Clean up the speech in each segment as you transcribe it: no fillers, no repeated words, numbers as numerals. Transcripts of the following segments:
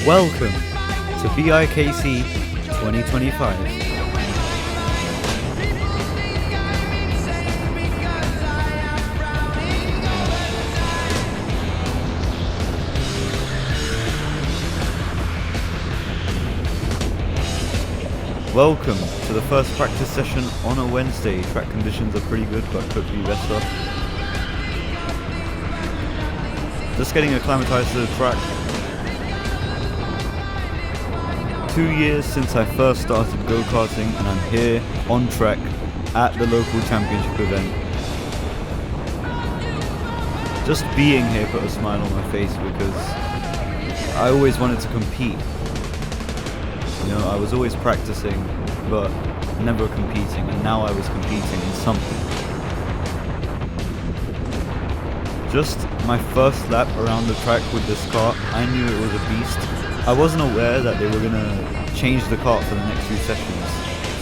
Welcome to BIKC 2025. Welcome to the first practice session on a Wednesday. Track conditions are pretty good, but could be better. Just getting acclimatized to the track. 2 years since I first started go-karting, and I'm here on track at the local championship event. Just being here put a smile on my face because I always wanted to compete. You know, I was always practicing, but never competing, and now I was competing in something. Just my first lap around the track with this kart, I knew it was a beast. I wasn't aware that they were gonna change the kart for the next few sessions,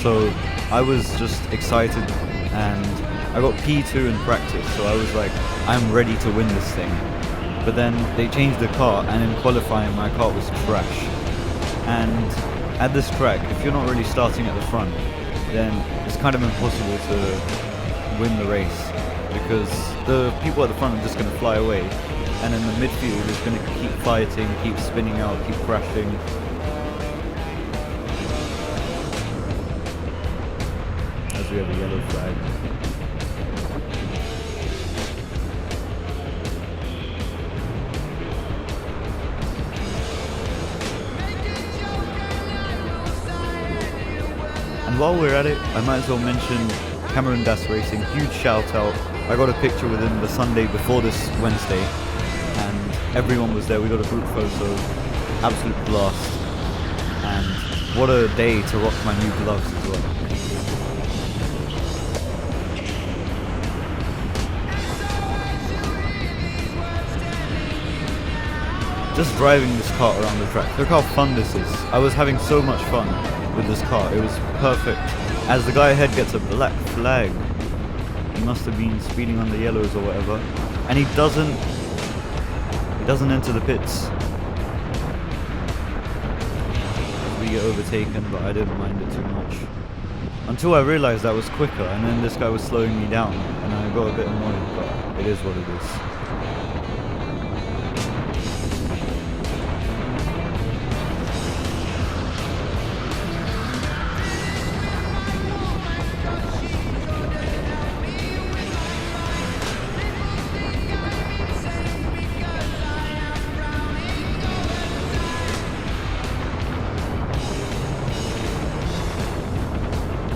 so I was just excited, and I got P2 in practice, so I was like, I'm ready to win this thing. But then they changed the kart, and in qualifying my kart was trash. And at this track, if you're not really starting at the front, then it's kind of impossible to win the race, because the people at the front are just going to fly away, and in the midfield is going to keep fighting, keep spinning out, keep crashing. As we have a yellow flag. And while we're at it, I might as well mention Cameron Racing, huge shout out. I got a picture with him the Sunday before this Wednesday, and everyone was there. We got a group photo, absolute blast. And what a day to rock my new gloves as well. Just driving this kart around the track, look how fun this is. I was having so much fun with this car, it was perfect. As the guy ahead gets a black flag, he must have been speeding on the yellows or whatever, and he doesn't enter the pits. We get overtaken, but I didn't mind it too much. Until I realized that was quicker, and then this guy was slowing me down, and I got a bit annoyed, but it is what it is.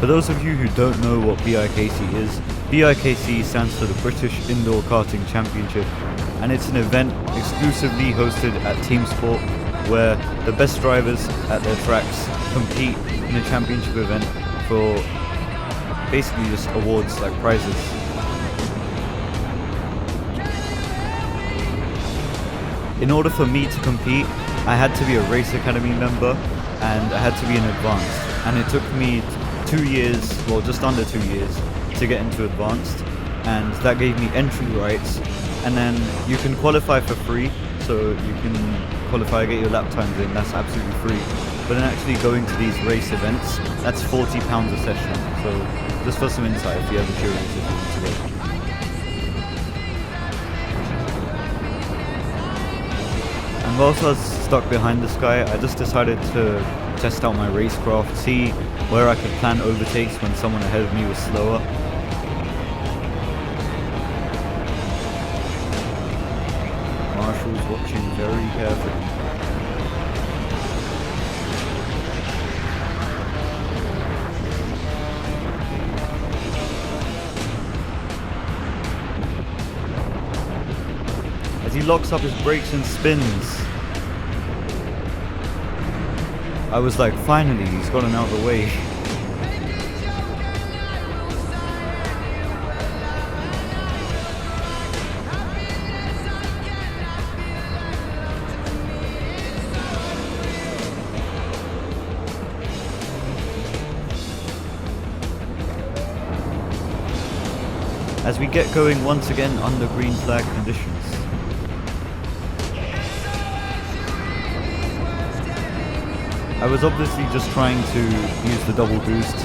For those of you who don't know what BIKC is, BIKC stands for the British Indoor Karting Championship, and it's an event exclusively hosted at Team Sport, where the best drivers at their tracks compete in a championship event for basically just awards like prizes. In order for me to compete, I had to be a Race Academy member, and I had to be an advanced, and it took me 2 years, well just under 2 years, to get into advanced, and that gave me entry rights. And then you can qualify for free, so you can qualify, get your lap times in, that's absolutely free. But then actually going to these race events, that's £40 a session, so just for some insight if you're ever curious if you want to go. And whilst I was stuck behind this guy, I just decided to test out my racecraft, see where I could plan overtakes when someone ahead of me was slower. Marshall's watching very carefully. As he locks up his brakes and spins. I was like, finally, he's gotten out of the way. as we get going once again under green flag conditions. I was obviously just trying to use the double boost,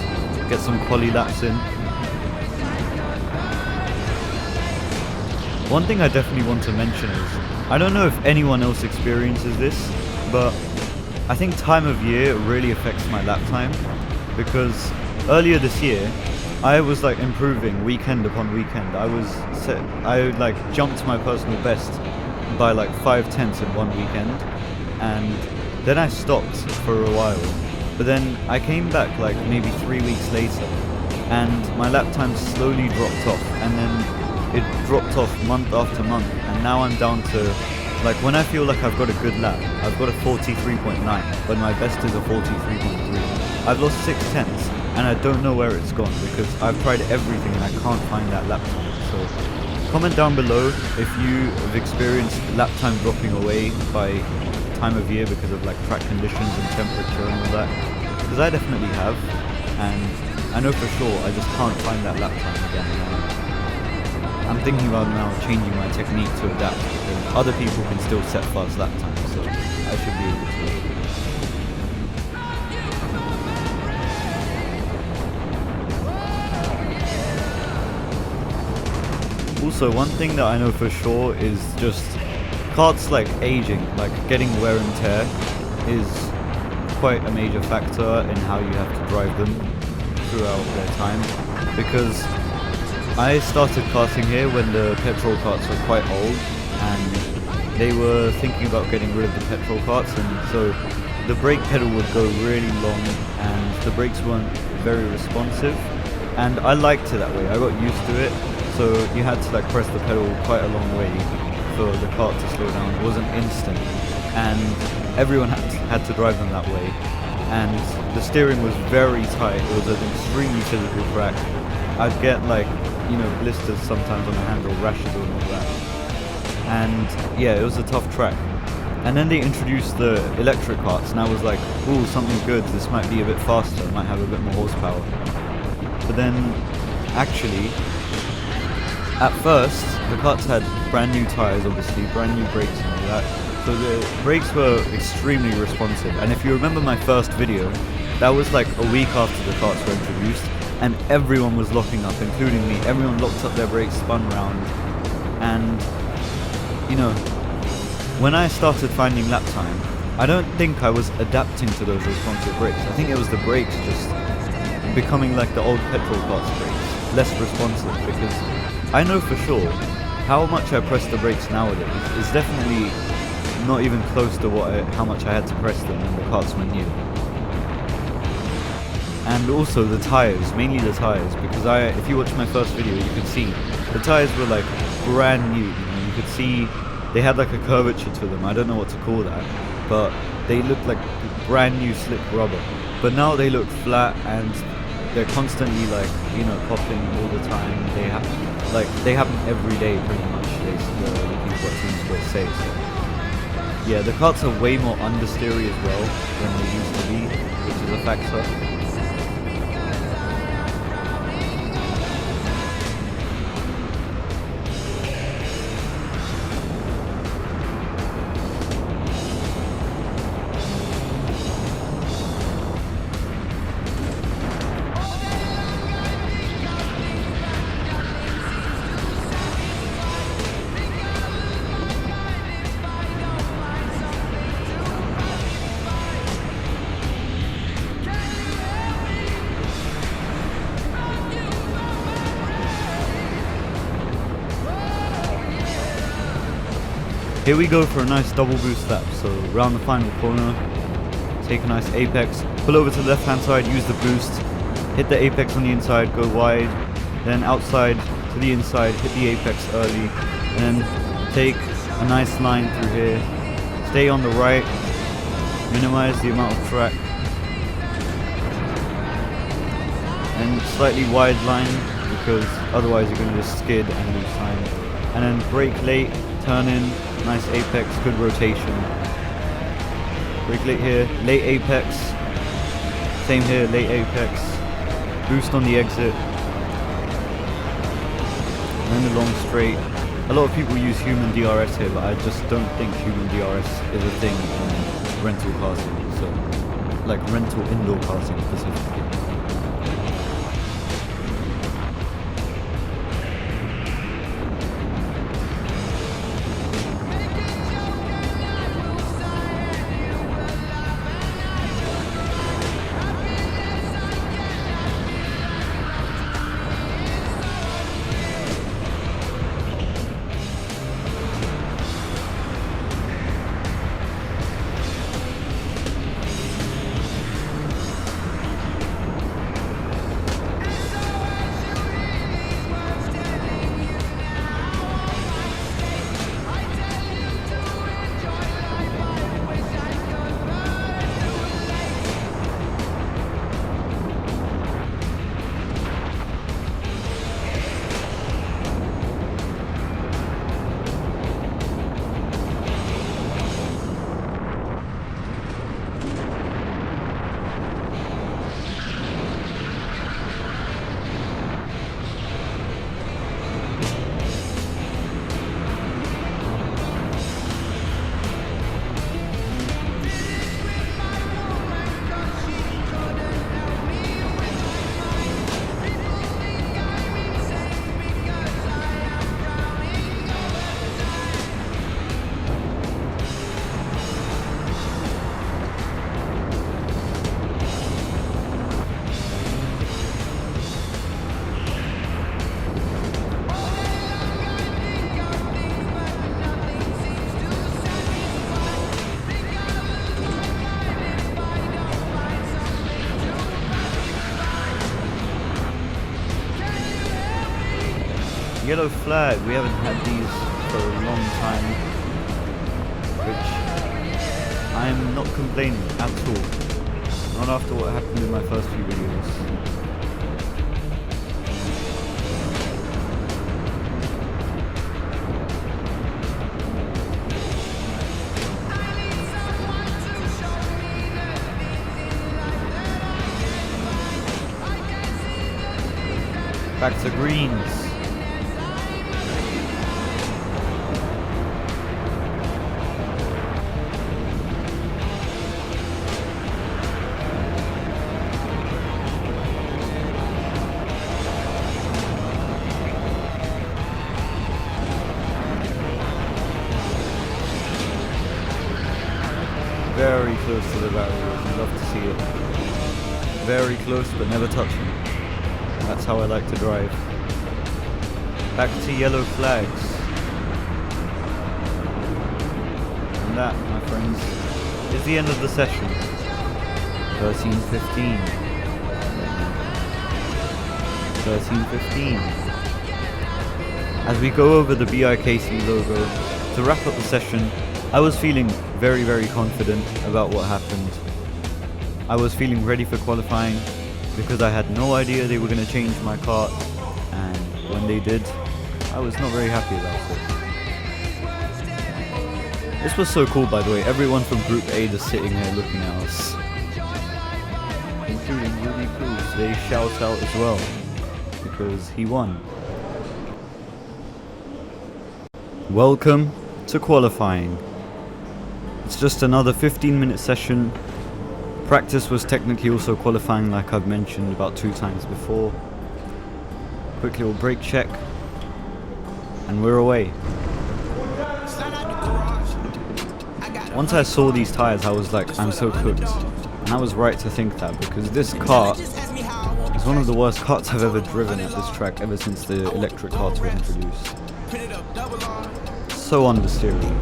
get some quali laps in. One thing I definitely want to mention is, I don't know if anyone else experiences this, but I think time of year really affects my lap time, because earlier this year, I was like improving weekend upon weekend. I like jumped my personal best by like 5/10 in one weekend, and then I stopped for a while. But then I came back like maybe 3 weeks later, and my lap time slowly dropped off, and then it dropped off month after month, and now I'm down to, like, when I feel like I've got a good lap, I've got a 43.9, but my best is a 43.3. I've lost 6/10, and I don't know where it's gone, because I've tried everything and I can't find that lap time. So comment down below if you have experienced lap time dropping away by time of year because of like track conditions and temperature and all that, because I definitely have, and I know for sure I just can't find that lap time again. I'm thinking about now changing my technique to adapt, because other people can still set fast lap times, so I should be able to. Also, one thing that I know for sure is just karts like aging, like getting wear and tear is quite a major factor in how you have to drive them throughout their time, because I started karting here when the petrol karts were quite old, and they were thinking about getting rid of the petrol karts, and so the brake pedal would go really long and the brakes weren't very responsive, and I liked it that way. I got used to it, so you had to like press the pedal quite a long way for the kart to slow down. It wasn't instant, and everyone had to drive them that way, and the steering was very tight. It was an extremely physical track. I'd get like, you know, blisters sometimes on the handle, rashes and all that, and yeah, it was a tough track. And then they introduced the electric karts, and I was like, ooh, something good, this might be a bit faster, it might have a bit more horsepower. But then, actually, at first, the karts had brand new tyres, obviously, brand new brakes and all that, so the brakes were extremely responsive. And if you remember my first video, that was like a week after the karts were introduced, and everyone was locking up, including me. Everyone locked up their brakes, spun round, and, you know, when I started finding lap time, I don't think I was adapting to those responsive brakes. I think it was the brakes just becoming like the old petrol karts brakes, less responsive, because I know for sure how much I press the brakes nowadays is definitely not even close to how much I had to press them when the karts were new. And also the tyres, mainly the tyres, because if you watch my first video, you could see the tyres were like brand new. You could see they had like a curvature to them. I don't know what to call that, but they looked like brand new slick rubber. But now they look flat, and they're constantly like, you know, popping all the time. They happen every day pretty much. The people at Team Sport say. So yeah, the karts are way more understeery as well than they used to be, which is a factor. Here we go for a nice double boost lap. So round the final corner, take a nice apex, pull over to the left hand side, use the boost, hit the apex on the inside, go wide, then outside to the inside, hit the apex early, and then take a nice line through here, stay on the right, minimize the amount of track, and slightly wide line, because otherwise you're going to just skid and lose time. And then brake late, turn in, nice apex, good rotation. Brake late here, late apex, same here, late apex, boost on the exit, and then the long straight. A lot of people use human DRS here, but I just don't think human DRS is a thing in rental karting. So like rental indoor karting specifically. Yellow flag, we haven't had these for a long time, which I'm not complaining at all. Not after what happened in my first few videos. Back to greens. Very close to the barriers, you love to see it. Very close but never touching. That's how I like to drive. Back to yellow flags. And that, my friends, is the end of the session. 13:15. 13:15. As we go over the BIKC logo, to wrap up the session, I was feeling very, very confident about what happened. I was feeling ready for qualifying because I had no idea they were going to change my kart, and when they did, I was not very happy about it. This was so cool, by the way. Everyone from Group A just sitting here looking at us, including Rudi Cruz. They shout out as well because he won. Welcome to qualifying. It's just another 15-minute session. Practice was technically also qualifying, like I've mentioned about 2 times before. Quick little brake check, and we're away. Once I saw these tyres, I was like, I'm so cooked. And I was right to think that, because this kart is one of the worst karts I've ever driven at this track ever since the electric karts were introduced. So understeering.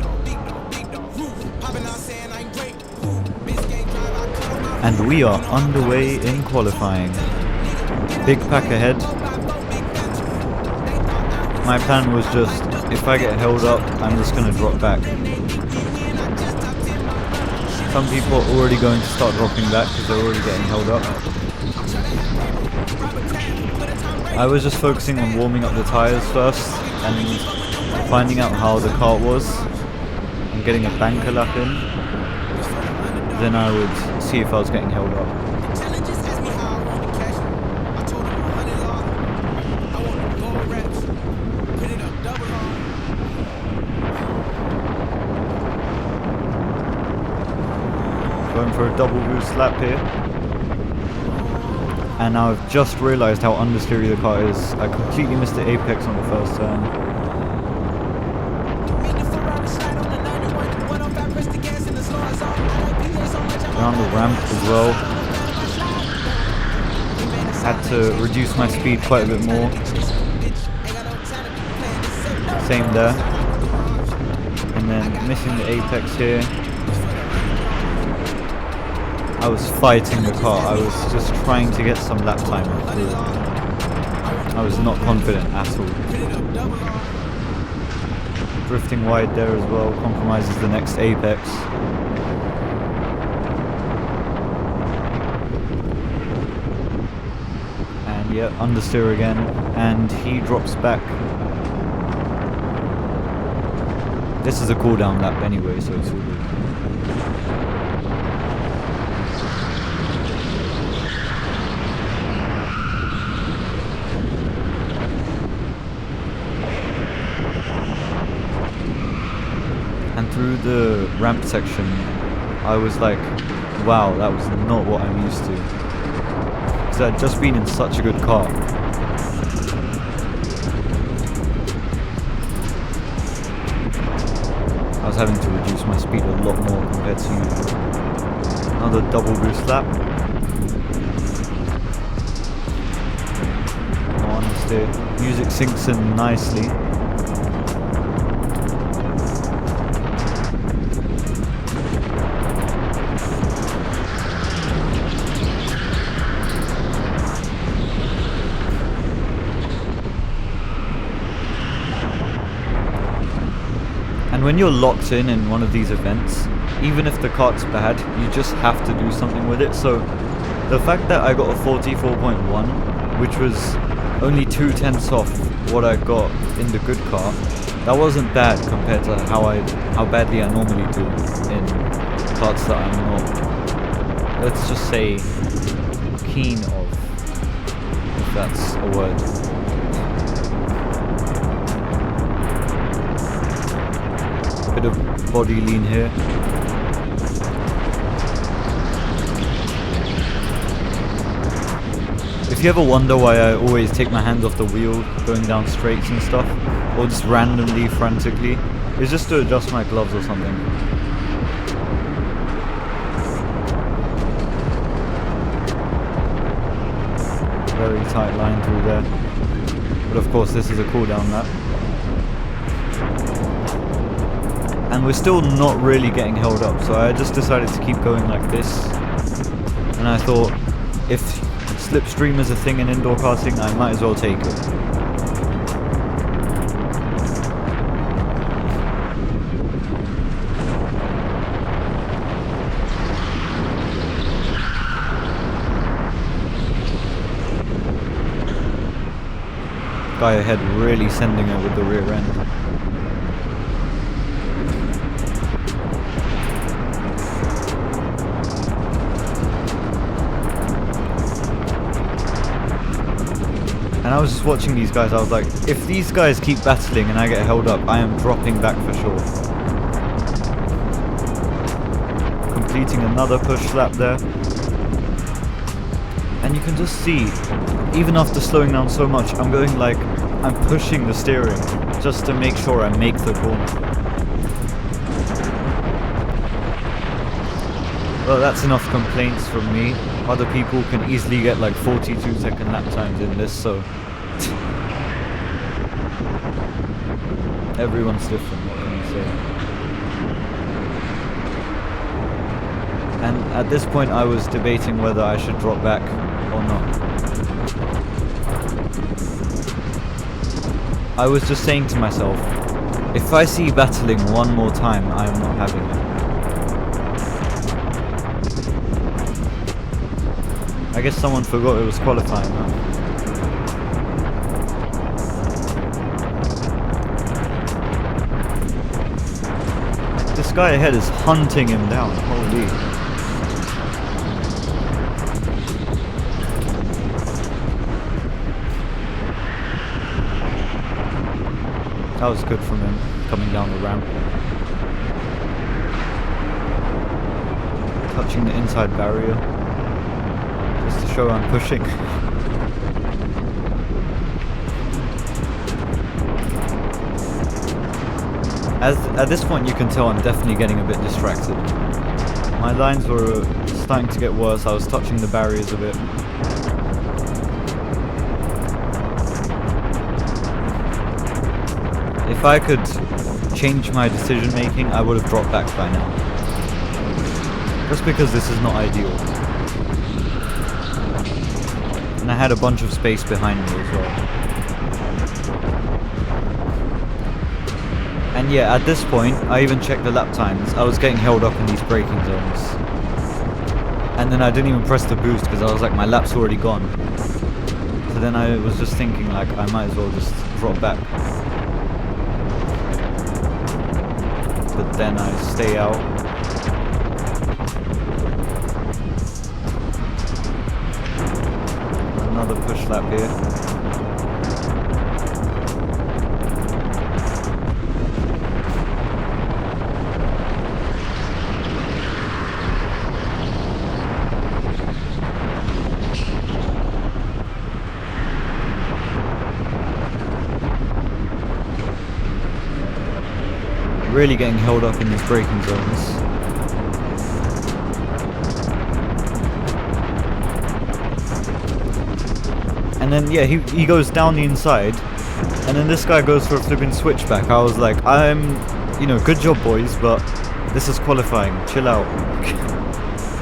And we are underway in qualifying. Big pack ahead. My plan was just, if I get held up, I'm just going to drop back. Some people are already going to start dropping back because they're already getting held up. I was just focusing on warming up the tyres first and finding out how the kart was and getting a banker lap in. Then I would see if I was getting held up. Going for for a double boost lap here. And now I've just realised how understeery the car is. I completely missed the apex on the first turn. Around the ramp as well. Had to reduce my speed quite a bit more. Same there. And then missing the apex here. I was fighting the car. I was just trying to get some lap time through. I was not confident at all. Drifting wide there as well, compromises the next apex. And yeah, understeer again, and he drops back. This is a cool down lap anyway, so it's all good. And through the ramp section, I was like, wow, that was not what I'm used to. Because I'd just been in such a good car. I was having to reduce my speed a lot more compared to usual. Another double boost lap. No understeer. Music sinks in nicely. And when you're locked in one of these events, even if the kart's bad, you just have to do something with it. So the fact that I got a 44.1, which was only 2/10 off what I got in the good car, that wasn't bad compared to how badly I normally do in karts that I'm not, let's just say, keen of, if that's a word. Bit of body lean here. If you ever wonder why I always take my hands off the wheel going down straights and stuff, or just randomly, frantically, it's just to adjust my gloves or something. Very tight line through there. But of course this is a cool down lap. And we're still not really getting held up, so I just decided to keep going like this. And I thought, if slipstream is a thing in indoor karting, I might as well take it. Guy ahead really sending it with the rear end. And I was just watching these guys, I was like, if these guys keep battling and I get held up, I am dropping back for sure. Completing another push lap there. And you can just see, even after slowing down so much, I'm going like, I'm pushing the steering just to make sure I make the corner. Well, that's enough complaints from me. Other people can easily get like 42-second lap times in this, so everyone's different, what can you say? And at this point I was debating whether I should drop back or not. I was just saying to myself, if I see battling one more time, I am not having it. I guess someone forgot it was qualifying, huh? This guy ahead is hunting him down, holy. That was good from him, coming down the ramp. touching the inside barrier, just to show I'm pushing. At this point you can tell I'm definitely getting a bit distracted. My lines were starting to get worse, I was touching the barriers a bit. If I could change my decision making, I would have dropped back by now. Just because this is not ideal. And I had a bunch of space behind me as well. And yeah, at this point, I even checked the lap times. I was getting held up in these braking zones. And then I didn't even press the boost because I was like, my lap's already gone. So then I was just thinking like, I might as well just drop back. But then I stay out. Another push lap here. Really getting held up in these braking zones. And then yeah, he goes down the inside, and then this guy goes for a flipping switchback. I was like, good job boys, but this is qualifying, chill out.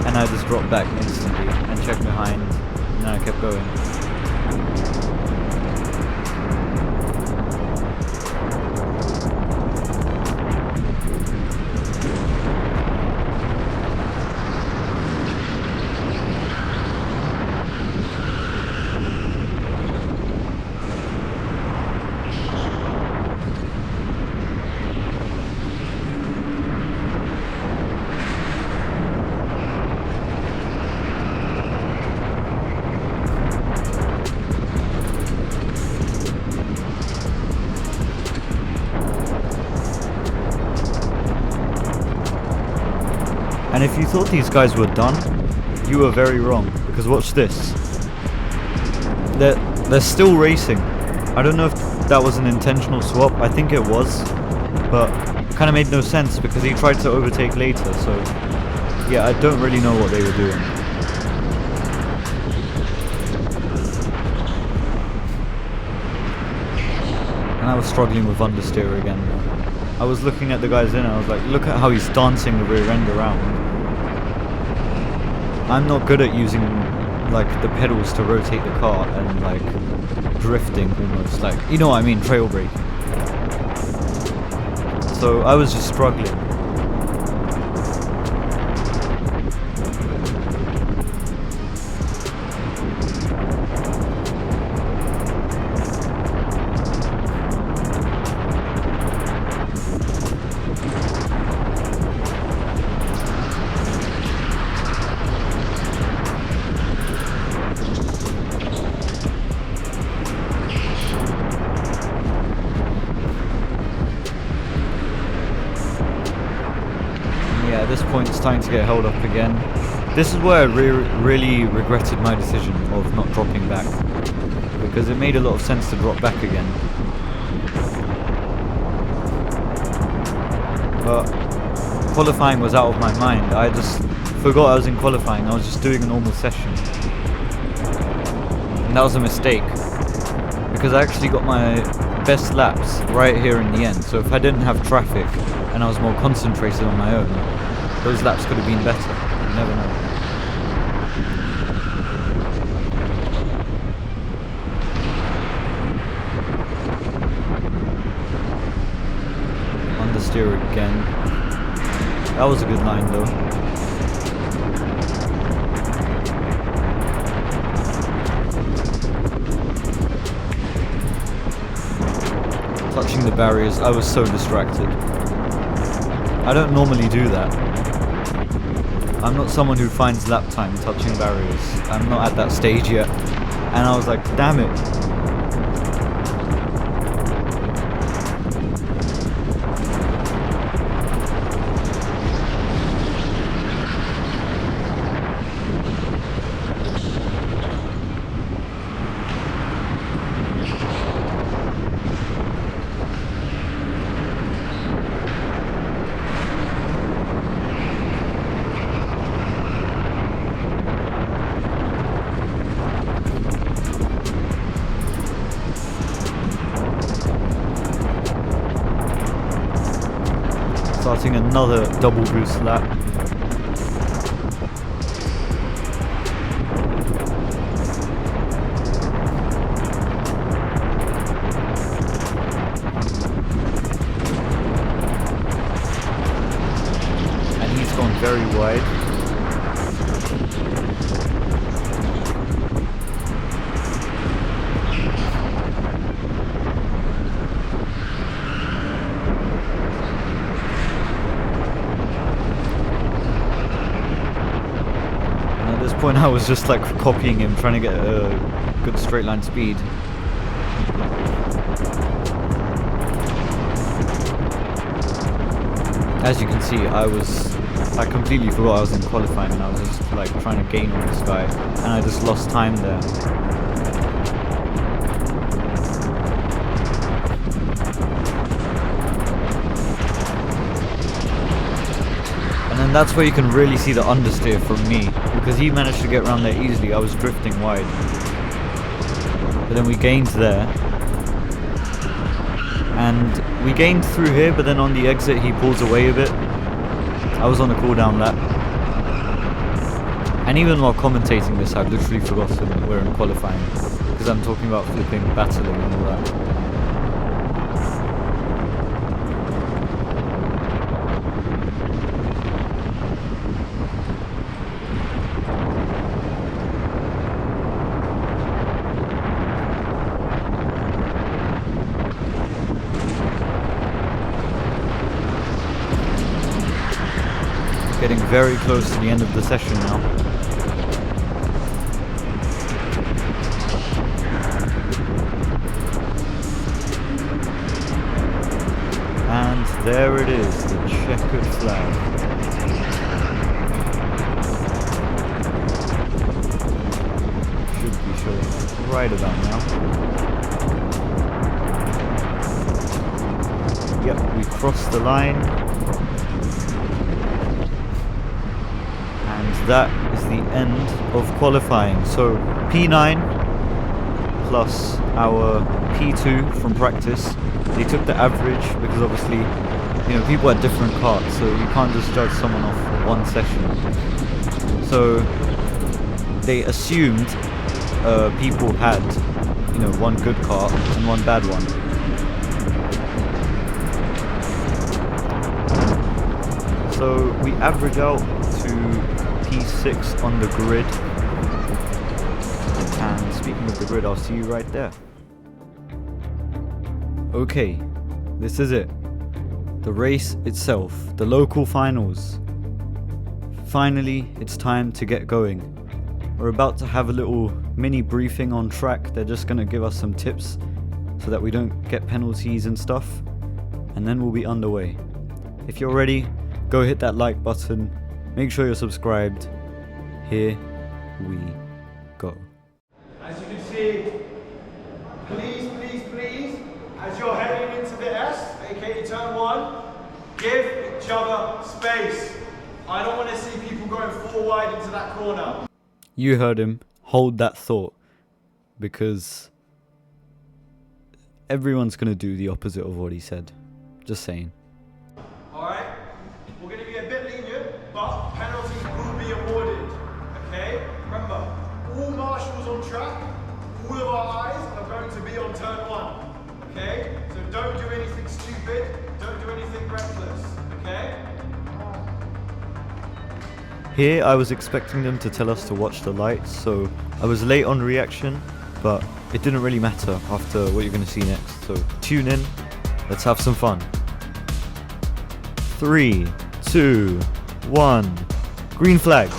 And I just dropped back instantly and checked behind, and then I kept going. And if you thought these guys were done, you were very wrong, because watch this. They're still racing. I don't know if that was an intentional swap, I think it was, but it kind of made no sense because he tried to overtake later, so yeah, I don't really know what they were doing. And I was struggling with understeer again. I was looking at the guys in, I was like, look at how he's dancing the rear end around. I'm not good at using like the pedals to rotate the car and like drifting almost, like, you know what I mean, trail braking. So I was just struggling. At this point it's starting to get held up again. This is where I really regretted my decision of not dropping back, because it made a lot of sense to drop back again. But qualifying was out of my mind. I just forgot I was in qualifying. I was just doing a normal session. And that was a mistake, because I actually got my best laps right here in the end. So if I didn't have traffic and I was more concentrated on my own, those laps could have been better. You never know. Understeer again. That was a good line though. Touching the barriers, I was so distracted. I don't normally do that. I'm not someone who finds lap time touching barriers. I'm not at that stage yet. And I was like, damn it. starting another double boost lap. And he's gone very wide. Point I was just like copying him, trying to get a good straight line speed. As you can see, I completely forgot I was in qualifying and I was just like trying to gain on this guy and I just lost time there. And that's where you can really see the understeer from me, because he managed to get around there easily. I was drifting wide, but then we gained there, and we gained through here, but then on the exit he pulls away a bit. I was on a cooldown lap, and even while commentating this I've literally forgotten we're in qualifying, because I'm talking about flipping, battling and all that. Getting very close to the end of the session now. And there it is, the checkered flag. Should be showing right about now. Yep, we crossed the line. That is the end of qualifying. So P9 plus our P2 from practice, they took the average because obviously, you know, people had different karts, so you can't just judge someone off one session. So they assumed people had, you know, one good kart and one bad one. So we average out to P6 on the grid, and speaking of the grid, I'll see you right there. Okay, this is it. The race itself, the local finals. Finally, it's time to get going. We're about to have a little mini briefing on track. They're just gonna give us some tips so that we don't get penalties and stuff, and then we'll be underway. If you're ready, go hit that like button. Make sure you're subscribed. Here we go. As you can see, please, as you're heading into the S, aka turn 1, give each other space. I don't want to see people going full wide into that corner. You heard him. Hold that thought, because everyone's going to do the opposite of what he said. Just saying. Alright, we're going to be a bit lenient, but penalties will be awarded. Okay? Remember, all marshals on track, all of our eyes are going to be on turn 1. Okay? So don't do anything stupid, don't do anything reckless. Okay? Here I was expecting them to tell us to watch the lights, so I was late on reaction, but it didn't really matter after what you're going to see next. So tune in, let's have some fun. 3, 2, 1, green flag.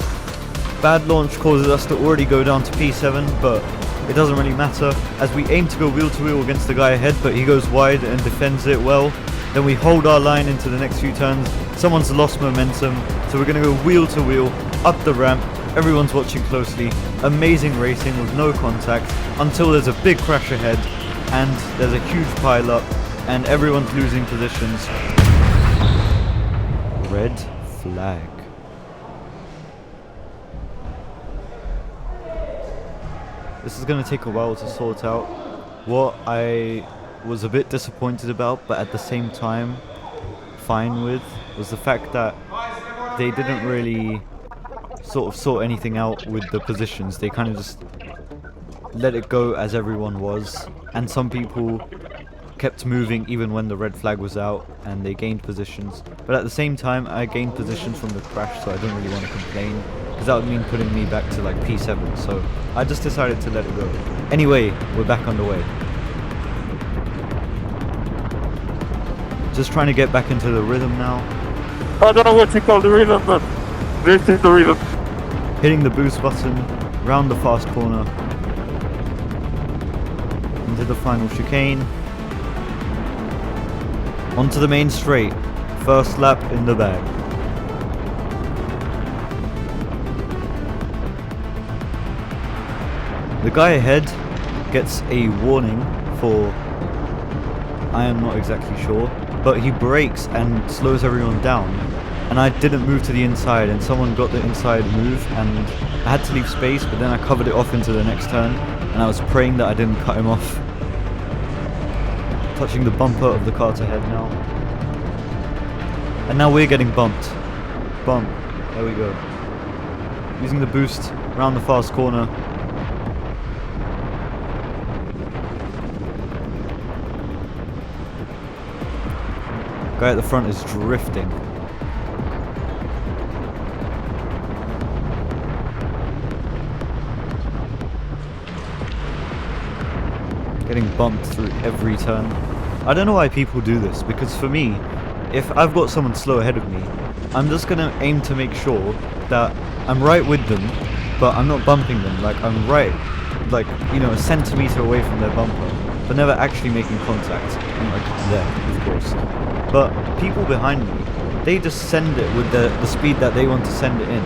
Bad launch causes us to already go down to P7, but it doesn't really matter, as we aim to go wheel to wheel against the guy ahead, but he goes wide and defends it well. Then we hold our line into the next few turns. Someone's lost momentum, so we're going to go wheel to wheel up the ramp. Everyone's watching closely. Amazing racing with no contact until there's a big crash ahead and there's a huge pile up and everyone's losing positions. Red flag. This is going to take a while to sort out. What I was a bit disappointed about, but at the same time fine with, was the fact that they didn't really sort anything out with the positions. They kind of just let it go as everyone was, and some people kept moving even when the red flag was out, and they gained positions. But at the same time, I gained positions from the crash, so I don't really want to complain, because that would mean putting me back to like P7, so I just decided to let it go. Anyway, we're back on the way. Just trying to get back into the rhythm now. I don't know what you call the rhythm, but this is the rhythm. Hitting the boost button, round the fast corner, into the final chicane, onto the main straight, first lap in the bag. The guy ahead gets a warning for, I am not exactly sure, but he brakes and slows everyone down, and I didn't move to the inside, and someone got the inside move, and I had to leave space, but then I covered it off into the next turn, and I was praying that I didn't cut him off. Touching the bumper of the cart ahead now. And now we're getting bumped. Bump. There we go. Using the boost around the fast corner. Guy at the front is drifting. Getting bumped through every turn. I don't know why people do this, because for me, if I've got someone slow ahead of me, I'm just gonna aim to make sure that I'm right with them, but I'm not bumping them. Like, I'm right, like, you know, a centimeter away from their bumper, but never actually making contact. I'm like there, of course. But people behind me, they just send it with the speed that they want to send it in.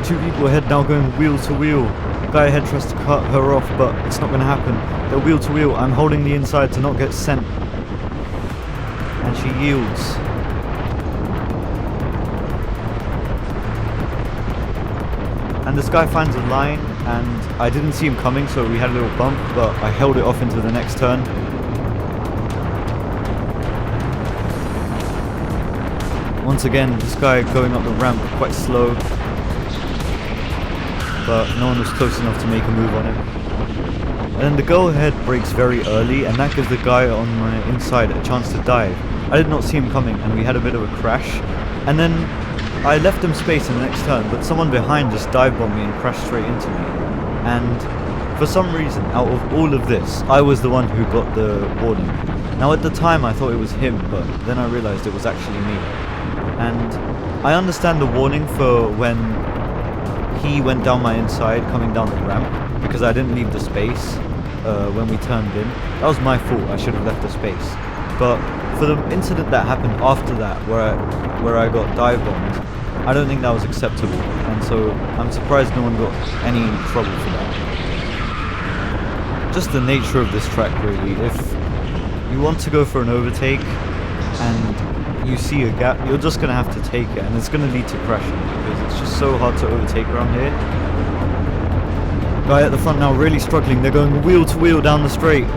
Two people ahead now going wheel to wheel. Guy ahead tries to cut her off, but it's not going to happen. They're wheel to wheel. I'm holding the inside to not get sent. And she yields. And this guy finds a line, and I didn't see him coming, so we had a little bump, but I held it off into the next turn. Once again, this guy going up the ramp quite slow, but no one was close enough to make a move on him. And then the girl ahead brakes very early, and that gives the guy on my inside a chance to dive. I did not see him coming, and we had a bit of a crash. And then I left him space in the next turn, but someone behind just dive bombed me and crashed straight into me. And for some reason, out of all of this, I was the one who got the warning. Now at the time I thought it was him, but then I realized it was actually me. And I understand the warning for when he went down my inside coming down the ramp, because I didn't leave the space when we turned in. That was my fault, I should have left the space. But for the incident that happened after that, where I got dive bombed, I don't think that was acceptable, and so I'm surprised no one got any trouble for that. Just the nature of this track, really. If you want to go for an overtake and you see a gap, you're just going to have to take it, and it's going to lead to crashing, because it's just so hard to overtake around here. Guy at the front now really struggling. They're going wheel to wheel down the straight.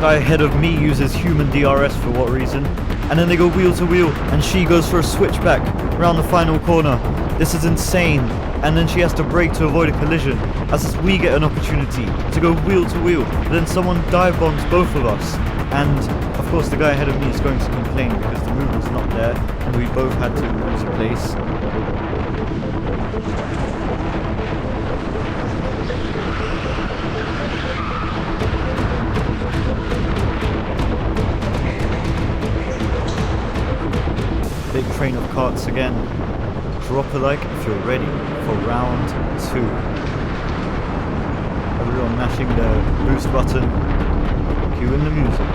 Guy ahead of me uses human DRS for what reason, and then they go wheel to wheel, and she goes for a switchback around the final corner. This is insane, and then she has to brake to avoid a collision, as we get an opportunity to go wheel to wheel, but then someone dive bombs both of us, and of course the guy ahead of me is going to complain because the movement's not there, and we both had to lose a place. Big train of carts again. Drop a like if you're ready for round 2. Everyone mashing the boost button. Cue in the music.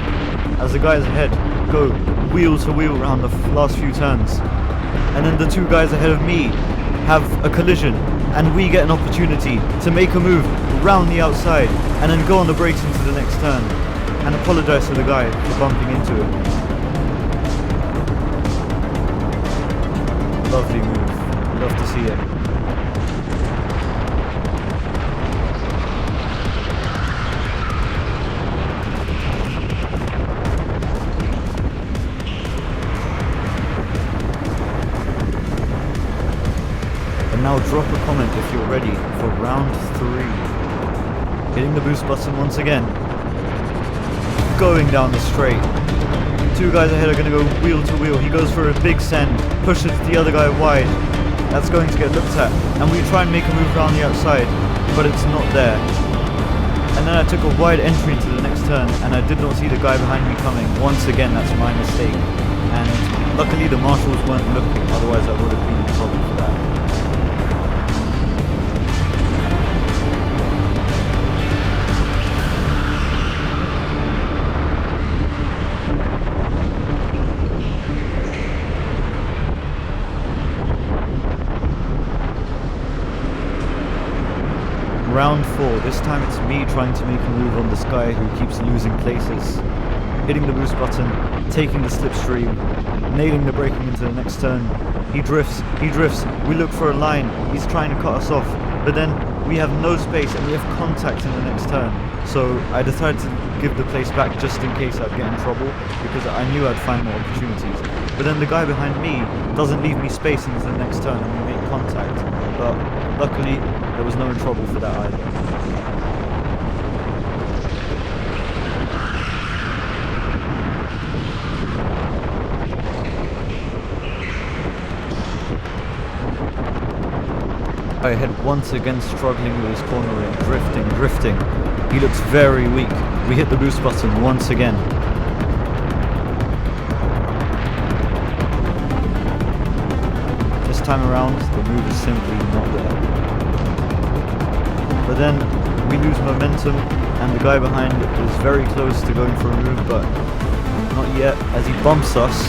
As the guys ahead go wheel to wheel around the last few turns. And then the two guys ahead of me have a collision, and we get an opportunity to make a move round the outside and then go on the brakes into the next turn and apologize to the guy for bumping into him. Lovely move. Love to see it. if you're ready for round 3. Hitting the boost button once again. Going down the straight. 2 guys ahead are going to go wheel to wheel. He goes for a big send, pushes the other guy wide. That's going to get looked at. And we try and make a move around the outside, but it's not there. And then I took a wide entry into the next turn, and I did not see the guy behind me coming. Once again, that's my mistake. And luckily the marshals weren't looking, otherwise I would have been in trouble for that. Round 4, this time it's me trying to make a move on this guy who keeps losing places. Hitting the boost button, taking the slipstream, nailing the braking into the next turn. He drifts, we look for a line, he's trying to cut us off, but then we have no space and we have contact in the next turn. So I decided to give the place back just in case I'd get in trouble, because I knew I'd find more opportunities. But then the guy behind me doesn't leave me space into the next turn and we make contact. But luckily, there was no trouble for that either. I had once again struggling with his cornering, drifting. He looks very weak. We hit the boost button once again. This time around, the move is simply not there. But then we lose momentum, and the guy behind is very close to going for a move, but not yet, as he bumps us.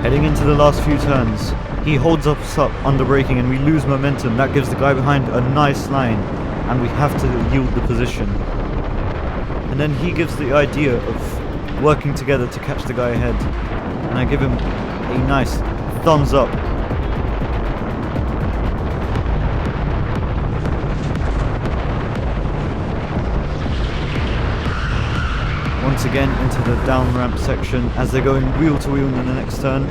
Heading into the last few turns, he holds us up under braking and we lose momentum. That gives the guy behind a nice line and we have to yield the position. And then he gives the idea of working together to catch the guy ahead. And I give him a nice thumbs up. Once again into the down ramp section as they're going wheel to wheel in the next turn.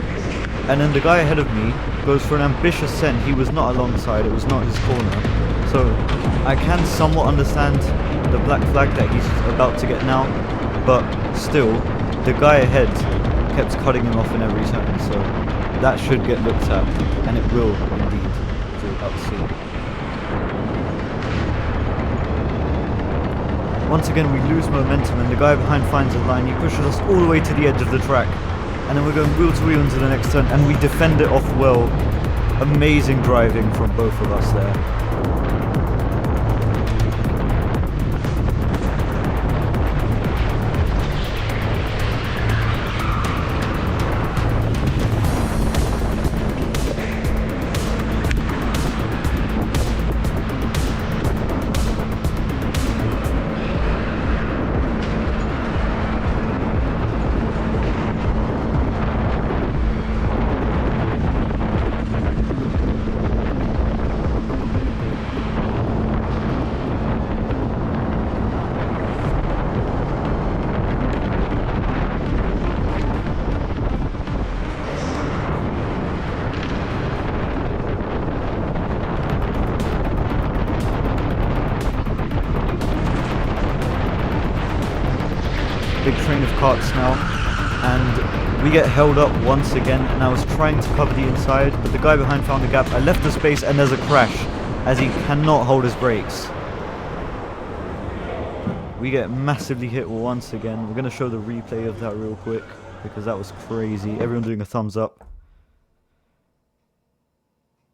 And then the guy ahead of me goes for an ambitious send. He was not alongside, it was not his corner. So I can somewhat understand the black flag that he's about to get now, but still, the guy ahead kept cutting him off in every turn, so that should get looked at, and it will indeed, as you're about to see. Once again we lose momentum and the guy behind finds a line. He pushes us all the way to the edge of the track, and then we're going wheel to wheel into the next turn and we defend it off well. Amazing driving from both of us there. Big train of carts now, and we get held up once again, and I was trying to cover the inside, but the guy behind found a gap. I left the space and there's a crash as he cannot hold his brakes. We get massively hit once again. We're going to show the replay of that real quick because that was crazy. Everyone doing a thumbs up.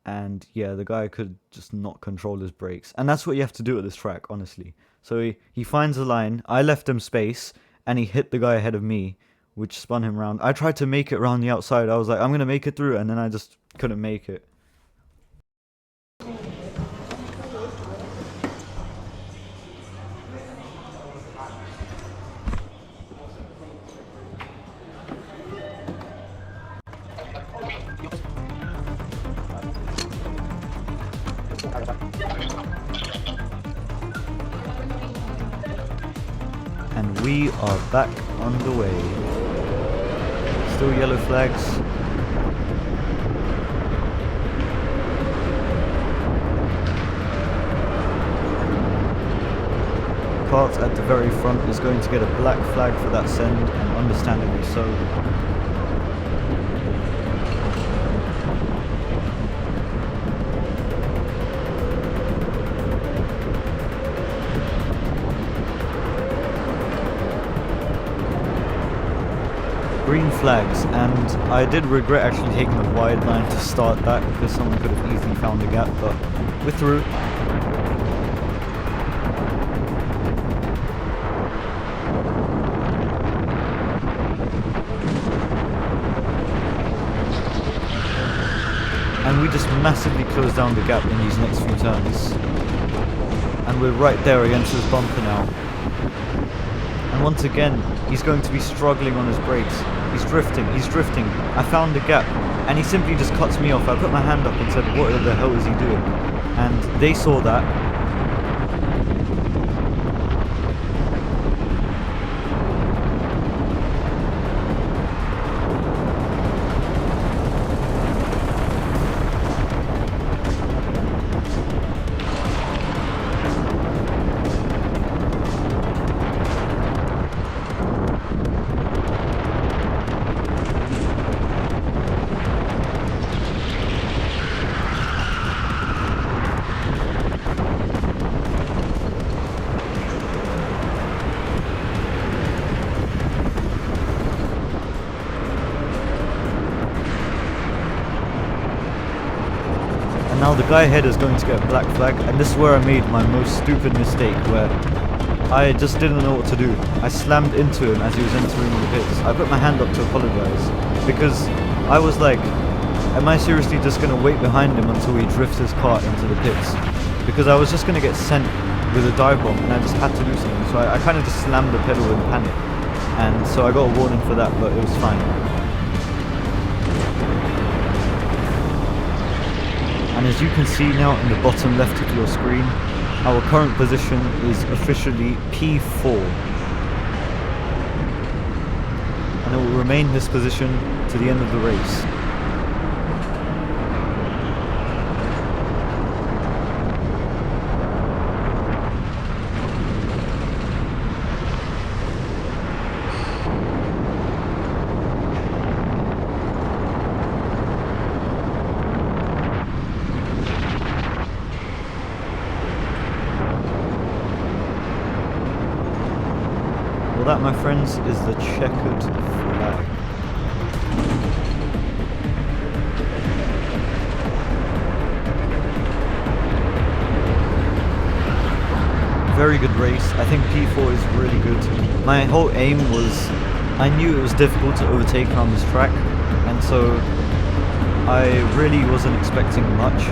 And yeah, the guy could just not control his brakes, and that's what you have to do at this track, honestly. So he finds a line, I left him space, and he hit the guy ahead of me, which spun him round. I tried to make it round the outside. I was like, I'm going to make it through, and then I just couldn't make it. And we are back on the way. Still yellow flags. Kart at the very front is going to get a black flag for that send, and understandably so. Green flags, and I did regret actually taking the wide line to start that because someone could have easily found a gap, but we're through. And we just massively close down the gap in these next few turns. And we're right there against this bumper now. And once again, he's going to be struggling on his brakes. He's drifting, I found the gap, and he simply just cuts me off. I put my hand up and said, what the hell is he doing? And they saw that. Now the guy ahead is going to get a black flag, and this is where I made my most stupid mistake, where I just didn't know what to do. I slammed into him as he was entering the pits. I put my hand up to apologize, because I was like, am I seriously just going to wait behind him until he drifts his car into the pits? Because I was just going to get sent with a dive bomb, and I just had to do something. So I kind of just slammed the pedal in panic, and so I got a warning for that, but it was fine. And as you can see now in the bottom left of your screen, our current position is officially P4. And it will remain this position to the end of the race. Well, that, my friends, is the checkered flag. Very good race. I think P4 is really good. My whole aim was, I knew it was difficult to overtake on this track, and so I really wasn't expecting much,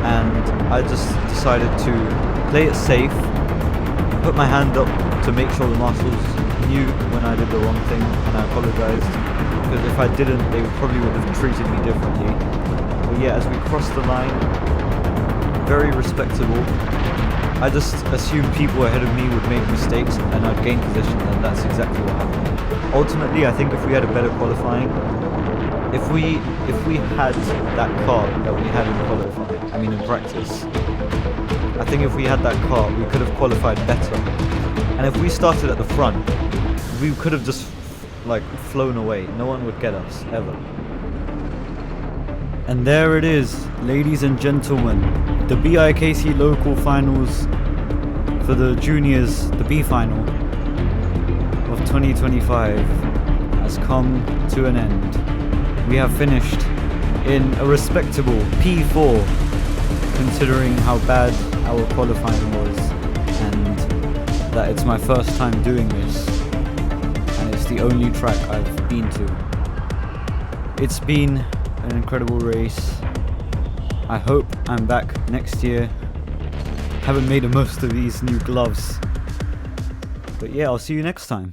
and I just decided to play it safe, put my hand up to make sure the marshals knew when I did the wrong thing, and I apologized, because if I didn't, they probably would have treated me differently. But yeah, as we crossed the line, very respectable. I just assumed people ahead of me would make mistakes and I'd gain position, and that's exactly what happened. Ultimately, I think if we had a better qualifying, if we had that car that we had in qualifying, I mean in practice, I think if we had that car, we could have qualified better. And if we started at the front, we could have just like flown away. No one would get us, ever. And there it is, ladies and gentlemen, the BIKC Local Finals for the juniors, the B final of 2025 has come to an end. We have finished in a respectable P4, considering how bad our qualifying was, and that it's my first time doing this, and it's the only track I've been to. It's been an incredible race. I hope I'm back next year. Haven't made the most of these new gloves, but yeah, I'll see you next time.